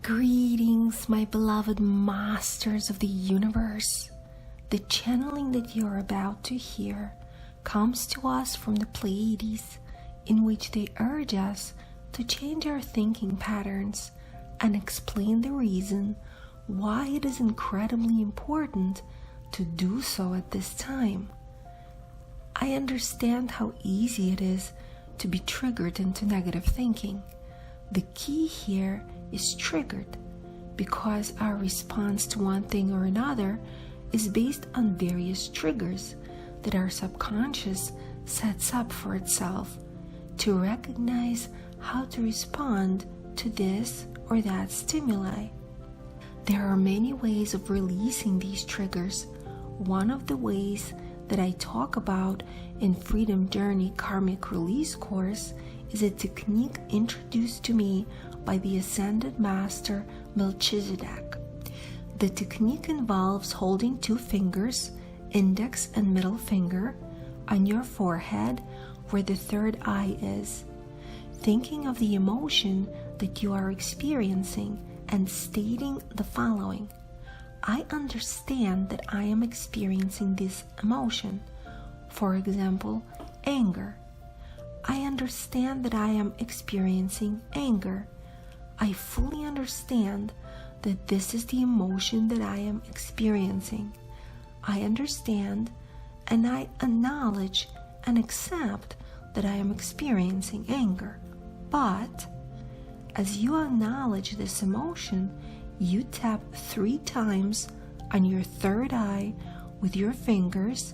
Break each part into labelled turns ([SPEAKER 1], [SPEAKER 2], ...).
[SPEAKER 1] Greetings, my beloved masters of the universe. The channeling that you're about to hear comes to us from the Pleiades, in which they urge us to change our thinking patterns and explain the reason why it is incredibly important to do so at this time. I understand how easy it is to be triggered into negative thinking. The key here is triggered because our response to one thing or another is based on various triggers that our subconscious sets up for itself to recognize how to respond to this or that stimuli. There are many ways of releasing these triggers. One of the ways that I talk about in Freedom Journey Karmic Release course is a technique introduced to me by the Ascended Master Melchizedek. The technique involves holding two fingers, index and middle finger, on your forehead where the third eye is, thinking of the emotion that you are experiencing and stating the following: I understand that I am experiencing this emotion. For example, anger. I understand that I am experiencing anger. I fully understand that this is the emotion that I am experiencing. I understand and I acknowledge and accept that I am experiencing anger. But as you acknowledge this emotion, you tap 3 times on your third eye with your fingers,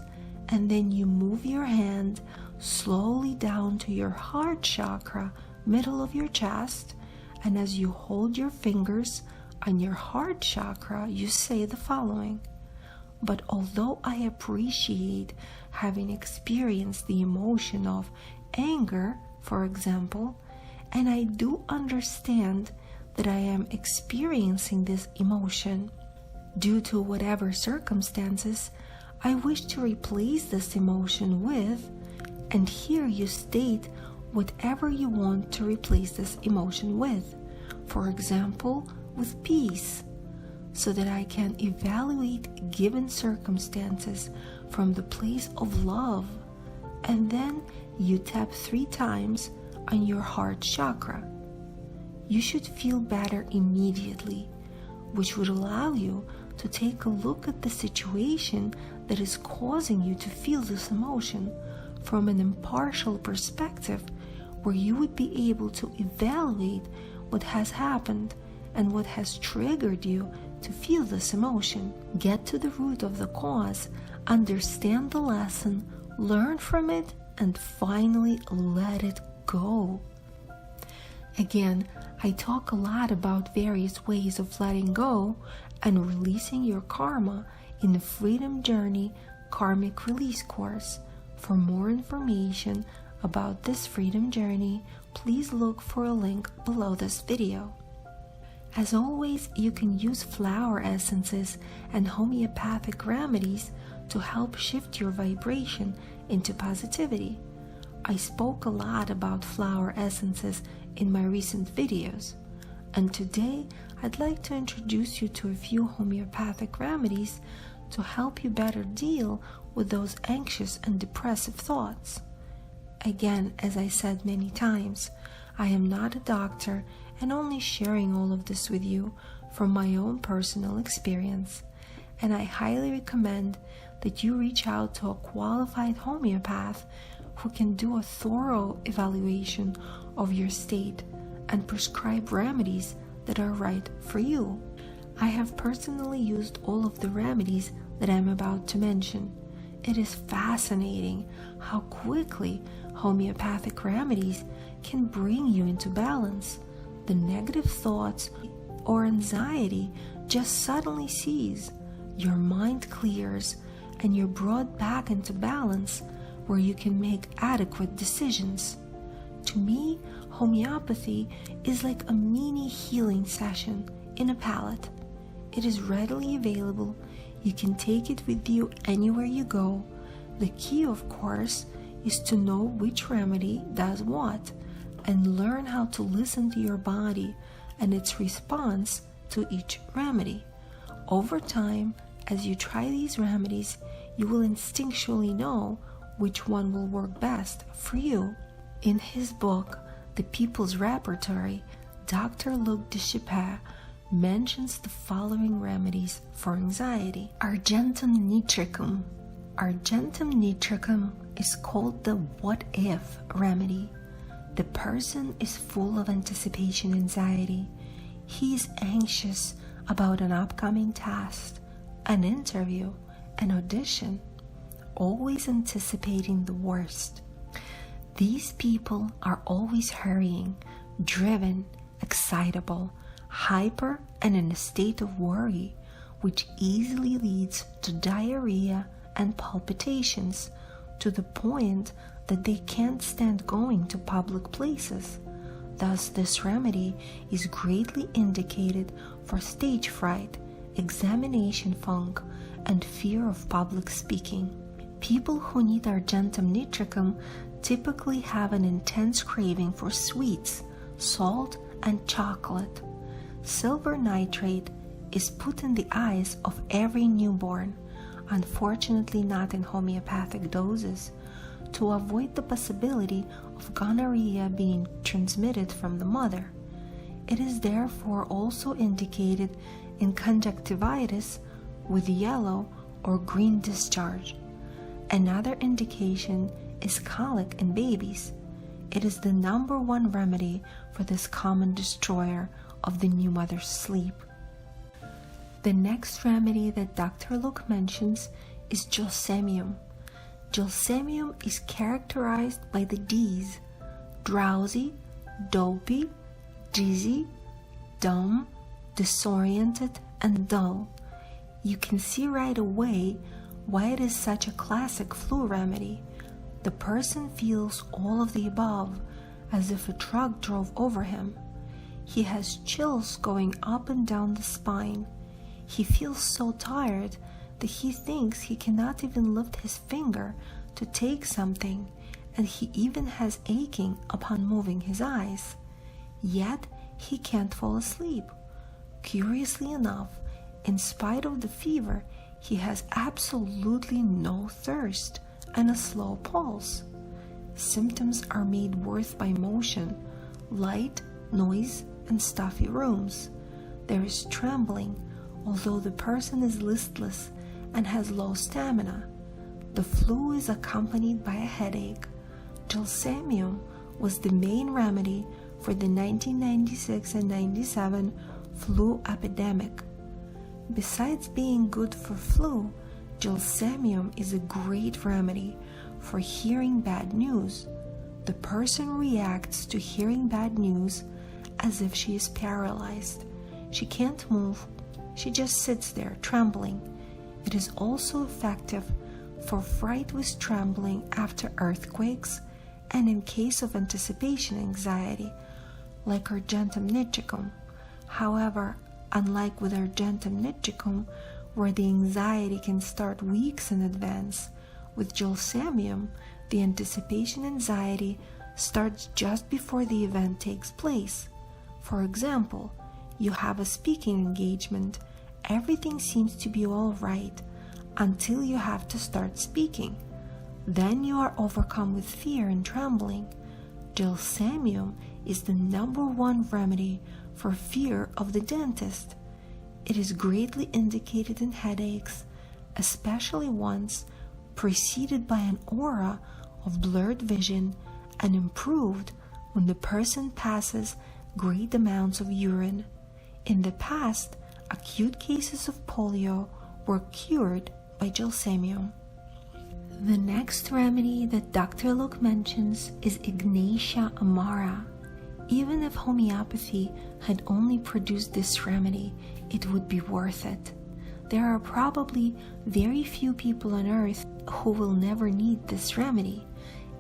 [SPEAKER 1] and then you move your hand slowly down to your heart chakra, middle of your chest, and as you hold your fingers on your heart chakra, you say the following: but although I appreciate having experienced the emotion of anger, for example, and I do understand that I am experiencing this emotion due to whatever circumstances, I wish to replace this emotion with, and here you state whatever you want to replace this emotion with. For example, with peace, so that I can evaluate given circumstances from the place of love. And then you tap 3 times on your heart chakra. You should feel better immediately, which would allow you to take a look at the situation that is causing you to feel this emotion from an impartial perspective, where you would be able to evaluate what has happened and what has triggered you to feel this emotion. Get to the root of the cause, understand the lesson, learn from it, and finally let it go. Again, I talk a lot about various ways of letting go and releasing your karma in the Freedom Journey Karmic Release course. For more information about this Freedom Journey, please look for a link below this video. As always, you can use flower essences and homeopathic remedies to help shift your vibration into positivity. I spoke a lot about flower essences in my recent videos, and today I'd like to introduce you to a few homeopathic remedies to help you better deal with those anxious and depressive thoughts. Again, as I said many times, I am not a doctor and only sharing all of this with you from my own personal experience, and I highly recommend that you reach out to a qualified homeopath who can do a thorough evaluation of your state and prescribe remedies that are right for you. I have personally used all of the remedies that I'm about to mention. It is fascinating how quickly homeopathic remedies can bring you into balance. The negative thoughts or anxiety just suddenly cease, your mind clears, and you're brought back into balance where you can make adequate decisions. To me, homeopathy is like a mini healing session in a pallet. It is readily available. You can take it with you anywhere you go. The key, of course, is to know which remedy does what and learn how to listen to your body and its response to each remedy. Over time, as you try these remedies, you will instinctually know which one will work best for you. In his book, The People's Repertory, Dr. Luc de Chipet mentions the following remedies for anxiety. Argentum nitricum. Argentum nitricum is called the what if remedy. The person is full of anticipation anxiety. He is anxious about an upcoming task, an interview, an audition, always anticipating the worst. These people are always hurrying, driven, excitable, hyper, and in a state of worry, which easily leads to diarrhea and palpitations, to the point that they can't stand going to public places. Thus, this remedy is greatly indicated for stage fright, examination funk, and fear of public speaking. People who need Argentum nitricum typically have an intense craving for sweets, salt, and chocolate. Silver nitrate is put in the eyes of every newborn, unfortunately not in homeopathic doses, to avoid the possibility of gonorrhea being transmitted from the mother. It is therefore also indicated in conjunctivitis with yellow or green discharge. Another indication is colic in babies. It is the #1 remedy for this common destroyer of the new mother's sleep. The next remedy that Dr. Luc mentions is gelsemium. Gelsemium is characterized by the D's: drowsy, dopey, dizzy, dumb, disoriented, and dull. You can see right away why it is such a classic flu remedy. The person feels all of the above, as if a truck drove over him. He has chills going up and down the spine. He feels so tired that he thinks he cannot even lift his finger to take something, and he even has aching upon moving his eyes. Yet he can't fall asleep. Curiously enough, in spite of the fever, he has absolutely no thirst and a slow pulse. Symptoms are made worse by motion, light, noise, and stuffy rooms. There is trembling, although the person is listless and has low stamina. The flu is accompanied by a headache. Gelsemium was the main remedy for the 1996 and 97 flu epidemic. Besides being good for flu, gelsemium is a great remedy for hearing bad news. The person reacts to hearing bad news as if she is paralyzed. She can't move. She just sits there trembling. It is also effective for fright with trembling after earthquakes and in case of anticipation anxiety, like Argentum nitricum. However, unlike with Argentum nitricum, where the anxiety can start weeks in advance, with gelsemium, the anticipation anxiety starts just before the event takes place. For example, you have a speaking engagement. Everything seems to be all right until you have to start speaking. Then you are overcome with fear and trembling. Gelsemium is the #1 remedy for fear of the dentist. It is greatly indicated in headaches, especially ones preceded by an aura of blurred vision, and improved when the person passes great amounts of urine. In the past, acute cases of polio were cured by gelsemium. The next remedy that Dr. Luc mentions is Ignatia amara. Even if homeopathy had only produced this remedy, it would be worth it. There are probably very few people on earth who will never need this remedy.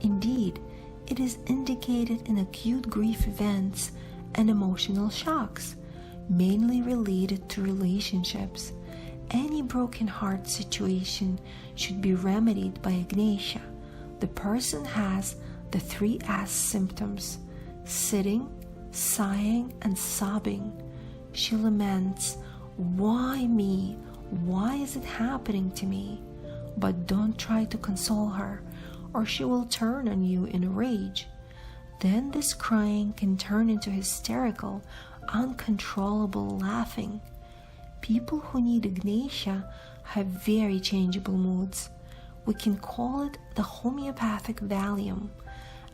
[SPEAKER 1] Indeed, it is indicated in acute grief events and emotional shocks, mainly related to relationships. Any broken heart situation should be remedied by Ignatia. The person has the 3 S symptoms: sitting, Sighing and sobbing, she laments, "Why me? Why is it happening to me?" But don't try to console her, or she will turn on you in a rage. Then this crying can turn into hysterical, uncontrollable laughing. People who need Ignatia have very changeable moods. We can call it the homeopathic Valium,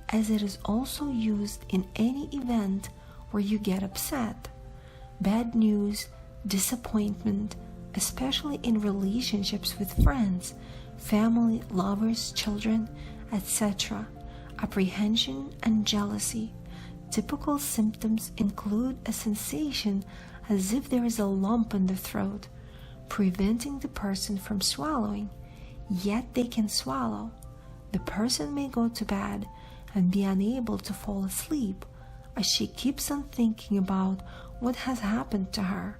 [SPEAKER 1] as it is also used in any event where you get upset. Bad news, disappointment, especially in relationships with friends, family, lovers, children, etc. Apprehension and jealousy. Typical symptoms include a sensation as if there is a lump in the throat, preventing the person from swallowing, yet they can swallow. The person may go to bed and be unable to fall asleep, as she keeps on thinking about what has happened to her.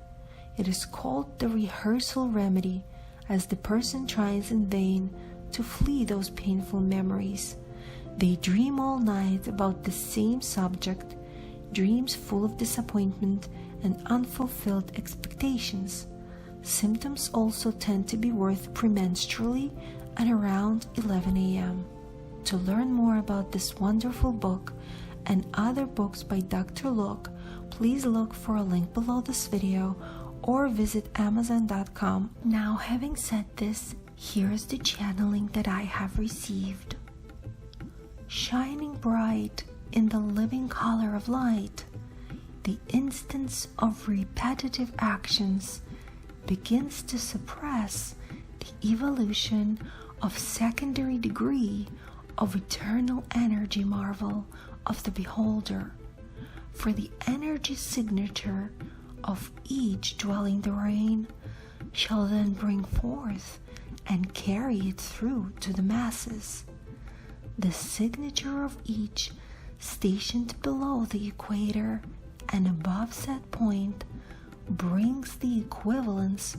[SPEAKER 1] It is called the rehearsal remedy, as the person tries in vain to flee those painful memories. They dream all night about the same subject, dreams full of disappointment and unfulfilled expectations. Symptoms also tend to be worse premenstrually and around 11 a.m. To learn more about this wonderful book and other books by Dr. Locke, please look for a link below this video or visit Amazon.com. Now, having said this, here is the channeling that I have received. Shining bright in the living color of light, the instance of repetitive actions begins to suppress the evolution of secondary degree of eternal energy marvel of the beholder. For the energy signature of each dwelling therein shall then bring forth and carry it through to the masses. The signature of each stationed below the equator and above said point brings the equivalence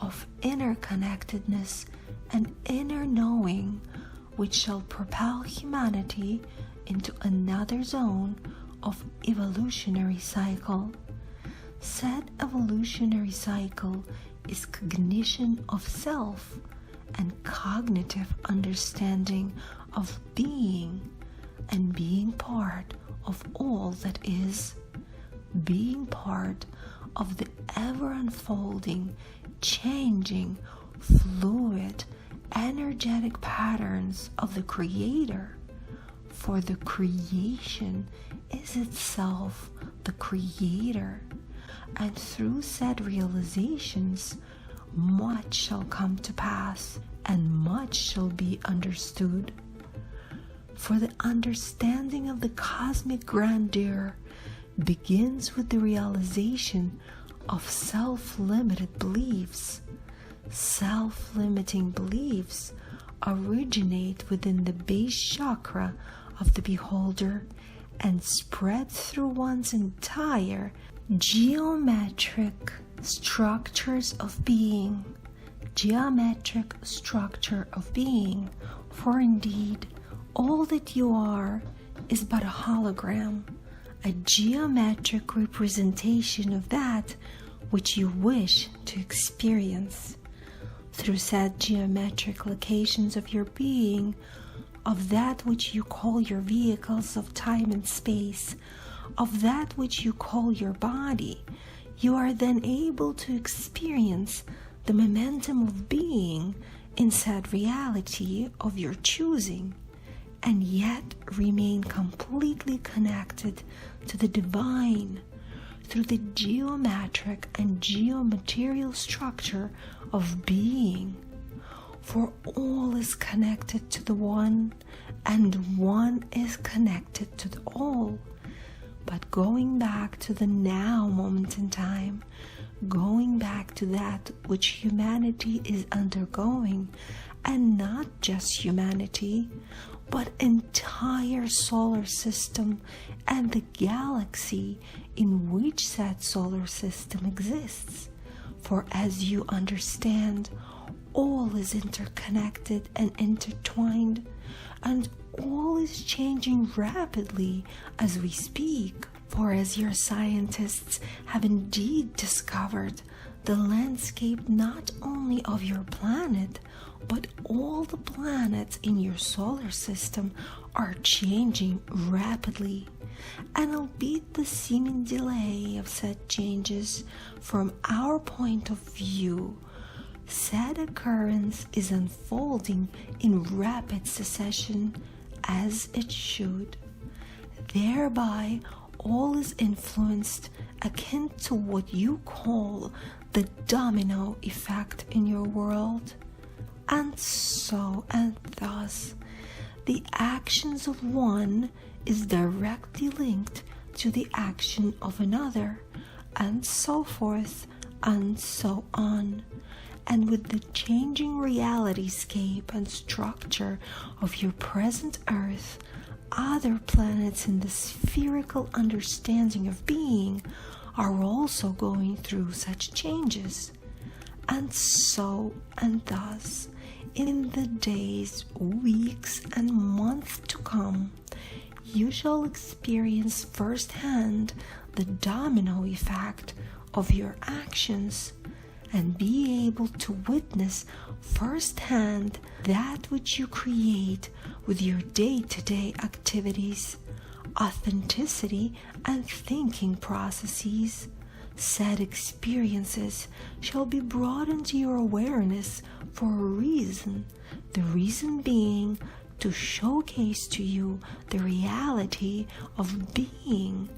[SPEAKER 1] of inner connectedness and inner knowing, which shall propel humanity into another zone of evolutionary cycle. Said evolutionary cycle is cognition of self and cognitive understanding of being, and being part of all that is, being part of the ever unfolding, changing, fluid, energetic patterns of the Creator. For the creation is itself the Creator, and through said realizations much shall come to pass, and much shall be understood. For the understanding of the cosmic grandeur begins with the realization of self-limited beliefs. Self-limiting beliefs originate within the base chakra of the beholder and spread through one's entire geometric structures of being. Geometric structure of being, for indeed all that you are is but a hologram, a geometric representation of that which you wish to experience. Through said geometric locations of your being, of that which you call your vehicles of time and space, of that which you call your body, you are then able to experience the momentum of being in said reality of your choosing, and yet remain completely connected to the divine through the geometric and geomaterial structure of being. For all is connected to the one, and one is connected to the all. But going back to the now moment in time, going back to that which humanity is undergoing, and not just humanity, but entire solar system and the galaxy in which that solar system exists. For as you understand, all is interconnected and intertwined, and all is changing rapidly as we speak. For as your scientists have indeed discovered, the landscape not only of your planet, but all the planets in your solar system are changing rapidly, and albeit the seeming delay of said changes from our point of view, said occurrence is unfolding in rapid succession as it should. Thereby all is influenced akin to what you call the domino effect in your world. And so and thus, the actions of one is directly linked to the action of another, and so forth and so on. And with the changing realityscape and structure of your present Earth, other planets in the spherical understanding of being are also going through such changes. And so and thus, in the days, weeks, and months to come, you shall experience firsthand the domino effect of your actions, and be able to witness firsthand that which you create with your day-to-day activities, authenticity, and thinking processes. Said experiences shall be brought into your awareness for a reason, the reason being to showcase to you the reality of being,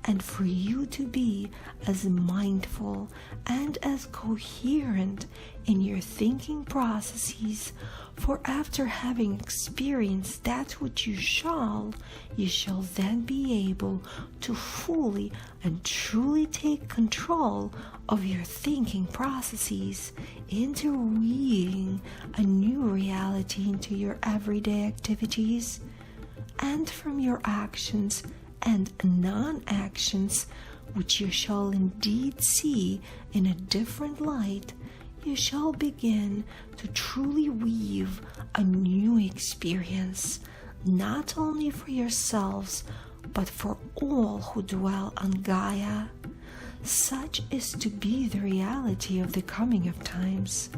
[SPEAKER 1] and for you to be as mindful and as coherent in your thinking processes. For after having experienced that which you shall then be able to fully and truly take control of your thinking processes, interweaving a new reality into your everyday activities, and from your actions and non-actions, which you shall indeed see in a different light, you shall begin to truly weave a new experience, not only for yourselves, but for all who dwell on Gaia. Such is to be the reality of the coming of times.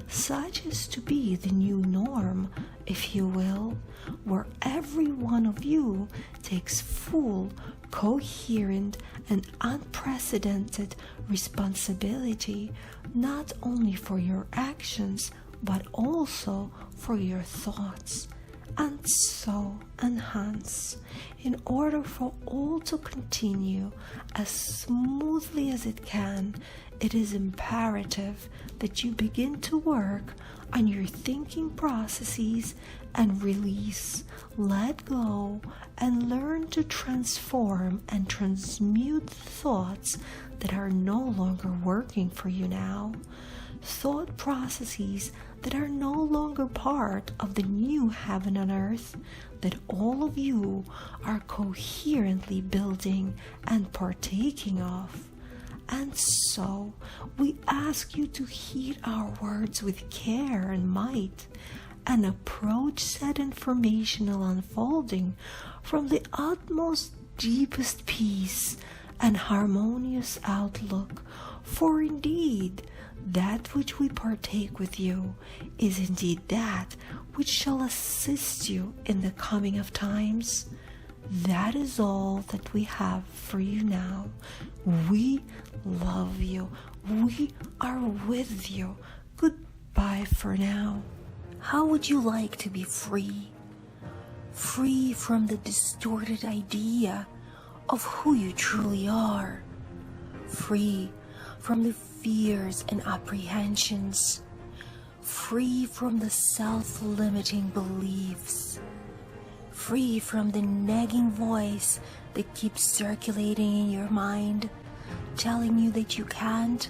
[SPEAKER 1] Such is to be the new norm, if you will, where every one of you takes full, coherent, and unprecedented responsibility, not only for your actions, but also for your thoughts. And so, and hence, in order for all to continue as smoothly as it can, it is imperative that you begin to work on your thinking processes and release, let go, and learn to transform and transmute thoughts that are no longer working for you now. Thought processes that are no longer part of the new heaven on earth that all of you are coherently building and partaking of. And so we ask you to heed our words with care and might, and approach said informational unfolding from the utmost deepest peace and harmonious outlook. For indeed, that which we partake with you is indeed that which shall assist you in the coming of times. That is all that we have for you now. We love you. We are with you. Goodbye for now. How would you like to be free? Free from the distorted idea of who you truly are. Free from the fears and apprehensions. Free from the self-limiting beliefs. Free from the nagging voice that keeps circulating in your mind, telling you that you can't,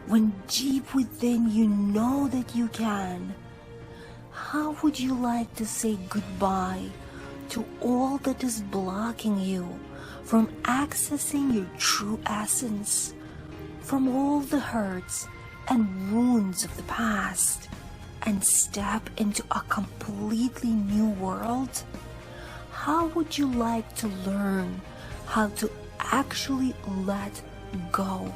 [SPEAKER 1] when deep within you know that you can. How would you like to say goodbye to all that is blocking you from accessing your true essence, from all the hurts and wounds of the past, and step into a completely new world? How would you like to learn how to actually let go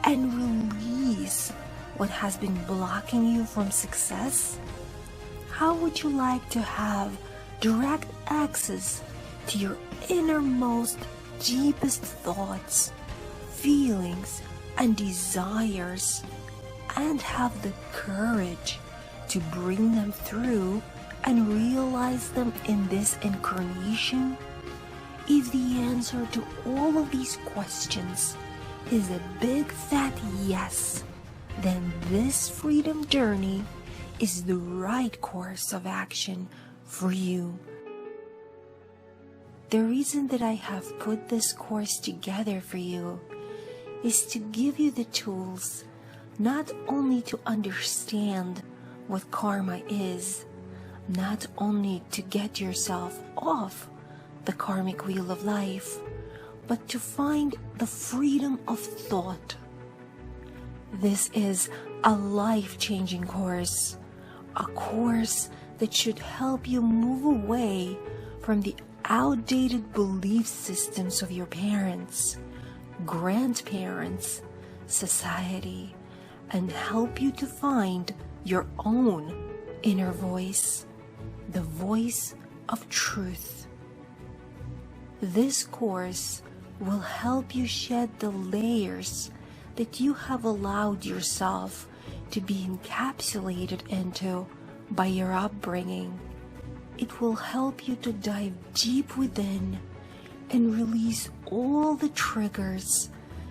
[SPEAKER 1] and release what has been blocking you from success? How would you like to have direct access to your innermost, deepest thoughts, feelings, and desires, and have the courage to bring them through and realize them in this incarnation? If the answer to all of these questions is a big fat yes, then this freedom journey is the right course of action for you. The reason that I have put this course together for you is to give you the tools not only to understand what karma is, not only to get yourself off the karmic wheel of life, but to find the freedom of thought. This is a life-changing course, a course that should help you move away from the outdated belief systems of your parents, grandparents, society, and help you to find your own inner voice, the voice of truth. This course will help you shed the layers that you have allowed yourself to be encapsulated into by your upbringing. It will help you to dive deep within and release all the triggers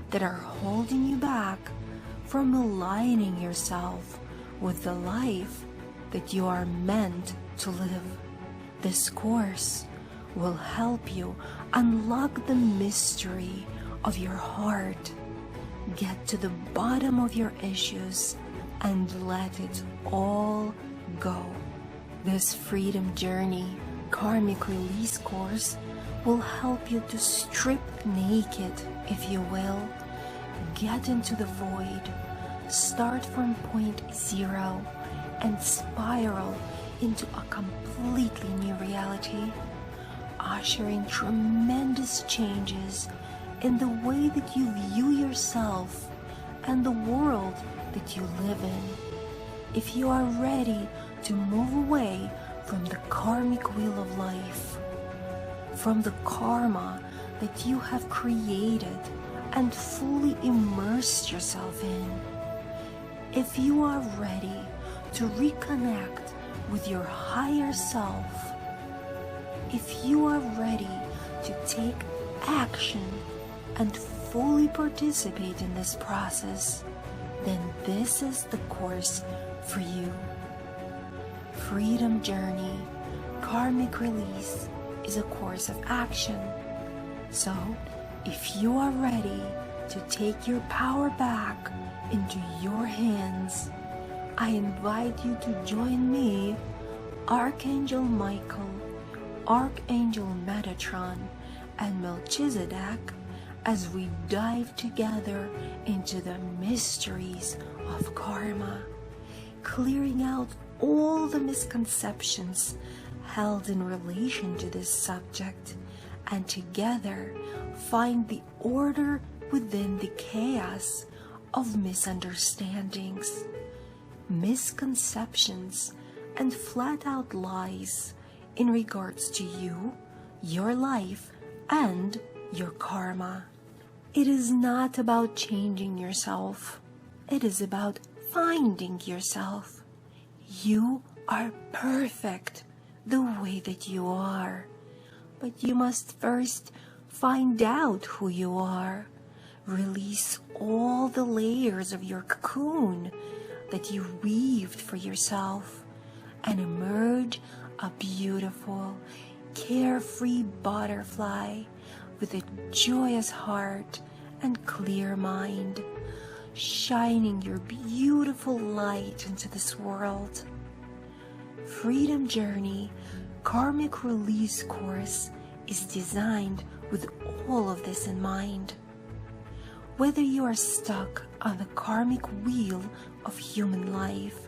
[SPEAKER 1] that are holding you back from aligning yourself with the life that you are meant to live. This course will help you unlock the mystery of your heart, get to the bottom of your issues, and let it all go. This freedom journey karmic release course will help you to strip naked, if you will, get into the void, start from point zero, and spiral into a completely new reality, ushering tremendous changes in the way that you view yourself and the world that you live in. If you are ready to move away from the karmic wheel of life, from the karma that you have created and fully immersed yourself in, if you are ready to reconnect with your higher self, if you are ready to take action and fully participate in this process, then this is the course for you. Freedom Journey Karmic Release is a course of action. So, if you are ready to take your power back into your hands, I invite you to join me, Archangel Michael, Archangel Metatron, and Melchizedek as we dive together into the mysteries of karma, clearing out all the misconceptions held in relation to this subject, and together find the order within the chaos of misunderstandings, misconceptions, and flat-out lies in regards to you, your life, and your karma. It is not about changing yourself. It is about finding yourself. You are perfect the way that you are. But you must first find out who you are. Release all the layers of your cocoon that you weaved for yourself and emerge a beautiful, carefree butterfly with a joyous heart and clear mind, shining your beautiful light into this world. Freedom Journey Karmic Release course is designed with all of this in mind. Whether you are stuck on the karmic wheel of human life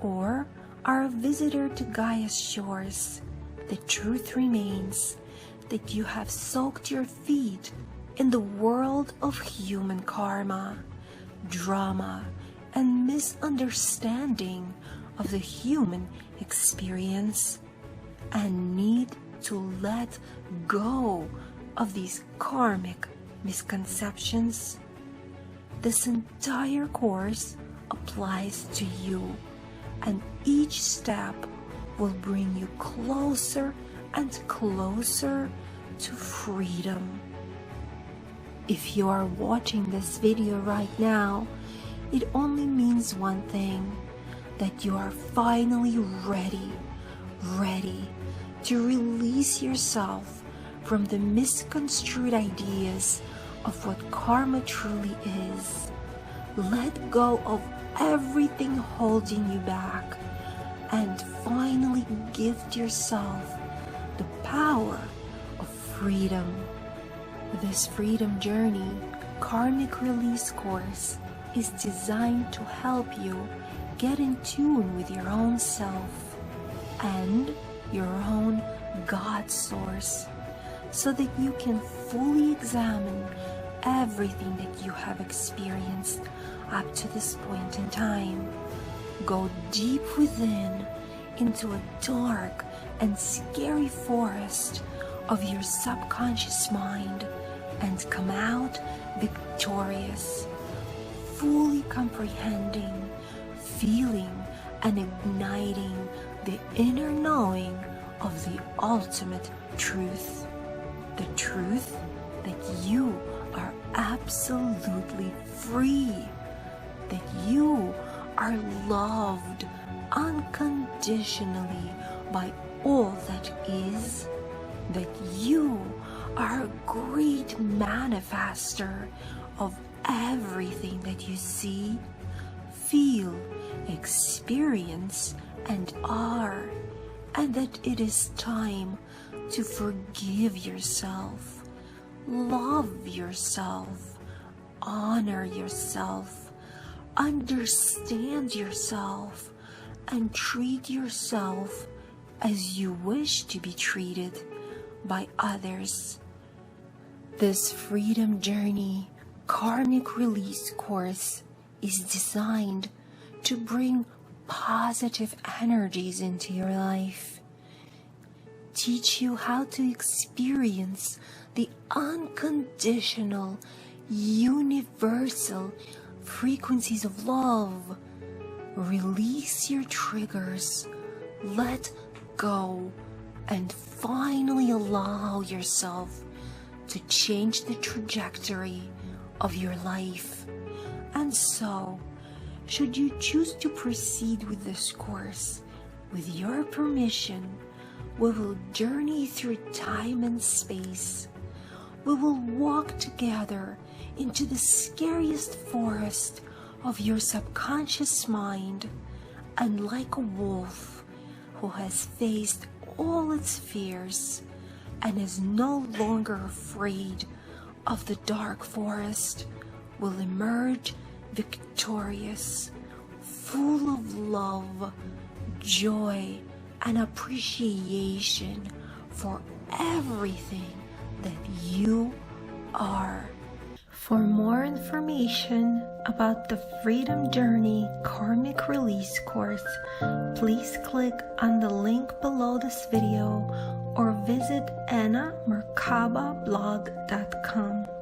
[SPEAKER 1] or are a visitor to Gaia's shores, the truth remains that you have soaked your feet in the world of human karma, drama, and misunderstanding of the human experience, and need to let go of these karmic misconceptions. This entire course applies to you, and each step will bring you closer and closer to freedom. If you are watching this video right now, it only means one thing, that you are finally ready to release yourself from the misconstrued ideas of what karma truly is. Let go of everything holding you back and finally gift yourself the power of freedom. This freedom journey karmic release course is designed to help you get in tune with your own self and your own God source, so that you can fully examine everything that you have experienced up to this point in time. Go deep within into a dark and scary forest of your subconscious mind and come out victorious, fully comprehending, feeling, and igniting the inner knowing of the ultimate truth. The truth that you are absolutely free, that you are loved unconditionally by all that is, that you are a great manifester of everything that you see, feel, experience, and are, and that it is time to forgive yourself, love yourself, honor yourself, understand yourself, and treat yourself as you wish to be treated by others. This freedom journey karmic release course is designed to bring positive energies into your life, teach you how to experience the unconditional, universal frequencies of love, release your triggers, let go, and finally allow yourself to change the trajectory of your life. And so, should you choose to proceed with this course, with your permission, we will journey through time and space. We will walk together into the scariest forest of your subconscious mind, and like a wolf who has faced all its fears and is no longer afraid of the dark forest, will emerge victorious, full of love, joy, and appreciation for everything that you are. For more information about the Freedom Journey Karmic Release course, please click on the link below this video or visit annamerkabablog.com.